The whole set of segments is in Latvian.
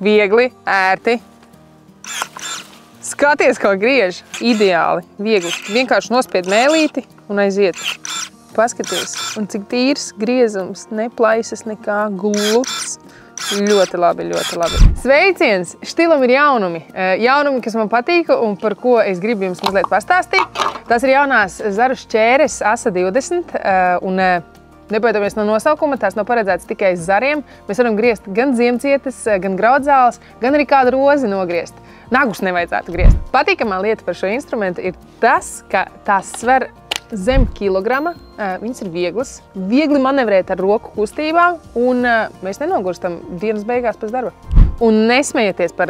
viegli, ērti. Skaties, kā griež. Ideāli, viegli. Vienkārši nospied mēlīti un aiziet. Paskaties, un cik tīrs griezums, ne plaisas nekā, gluds. Ļoti labi, ļoti labi. Sveiciens! Štilam ir jaunumi. Jaunumi, kas man patīk un par ko es gribu jums mazliet pastāstīt. Tas ir jaunās zaru šķēres ASA 20 un nebaidamies no nosaukuma, tās nav paredzētas tikai zariem. Mēs varam griezt gan ziemcietes, gan graudzāles, gan arī kādu rozi nogriezt. Nagus nevajadzētu griezt. Patīkamā lieta par šo instrumentu ir tas, ka tās sver zem kilograma, viņas ir vieglas, viegli manevrēt ar roku kustībām un mēs nenogurstam dienas beigās pēc darba. Un nesmējieties par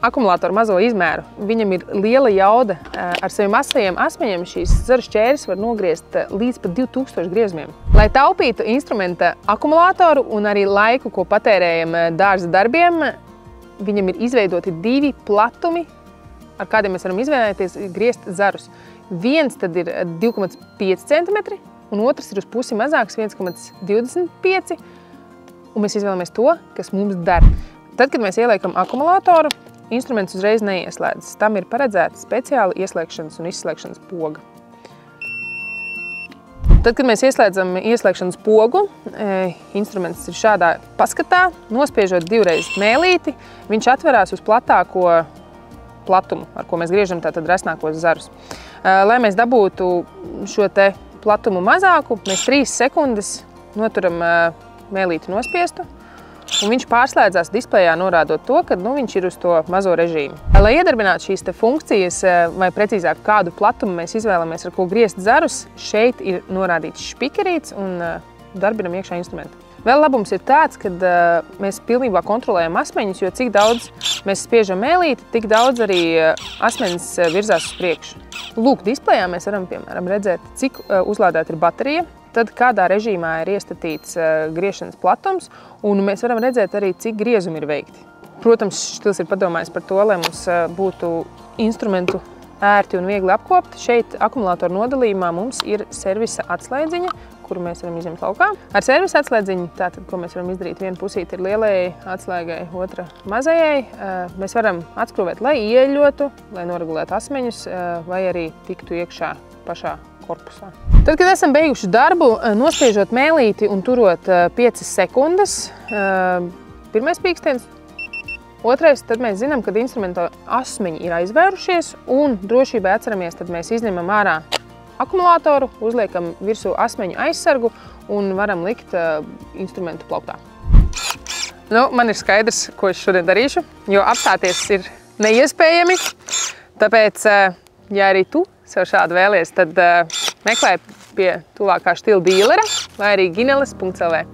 akumulātoru mazo izmēru. Viņam ir liela jauda. Ar saviem asajiem asmeņiem šīs zaru šķēres var nogriezt līdz pat 2000 griezumiem. Lai taupītu instrumenta akumulātoru un arī laiku, ko patērējam dārza darbiem, viņam ir izveidoti 2 platumi, ar kādiem mēs varam izvēlēties griezt zarus. Viens tad ir 2,5 cm, un otrs ir uz pusi mazāks 1,25 un mēs izvēlamies to, kas mums der. Tad, kad mēs ieliekam akumulātoru, instruments uzreiz neieslēdzas. Tam ir paredzēta speciāla ieslēgšanas un izslēgšanas poga. Tad, kad mēs ieslēdzam ieslēgšanas pogu, instruments ir šādā paskatā, nospiežot 2 reizes mēlīti, viņš atverās uz platāko platumu, ar ko mēs griežam tātad resnākos zarus. Lai mēs dabūtu šo te platumu mazāku, mēs 3 sekundes noturam mēlīti nospiestu, un viņš pārslēdzās displejā norādot to, ka viņš ir uz to mazo režīmu. Lai iedarbinātu šīs te funkcijas, vai precīzāk kādu platumu mēs izvēlamies, ar ko griezt zarus, šeit ir norādīts špikerīts un darbinam iekšā instrumentu. Vēl labums ir tāds, ka mēs pilnībā kontrolējam asmeņus, jo cik daudz mēs spiežam mēlīti, tik daudz arī asmenis virzās uz priekšu. Lūk, displejā mēs varam, piemēram, redzēt, cik uzlādēta ir baterija, tad kādā režīmā ir iestatīts griešanas platums, un mēs varam redzēt arī, cik griezumi ir veikti. Protams, Štils ir padomājis par to, lai mums būtu instrumentu ērti un viegli apkopt. Šeit akumulātoru nodalījumā mums ir servisa atslēdziņa, kuru mēs varam izņemt laukā. Ar servisa atslēdziņu, tātad, ko mēs varam izdarīt, viena pusīte ir lielajai atslēgai, otra mazajai. Mēs varam atskrūvēt, lai ieļotu, lai noregulētu asmeņus, vai arī tiktu iekšā pašā korpusā. Tad, kad esam beiguši darbu, nospiežot mēlīti un turot 5 sekundes, pirmais pīkstiens, otrais, tad mēs zinām, kad instrumenta asmeņi ir aizvērušies un drošībai atceramies, tad mēs izņemam ārā akumulātoru, uzliekam virsū asmeņu aizsargu un varam likt instrumentu plauktā. Man ir skaidrs, ko es šodien darīšu, jo apstāties ir neiespējami. Tāpēc, ja arī tu sev šādu vēlies, tad meklē pie tuvākā Štila dīlera vai arī gineles.lv.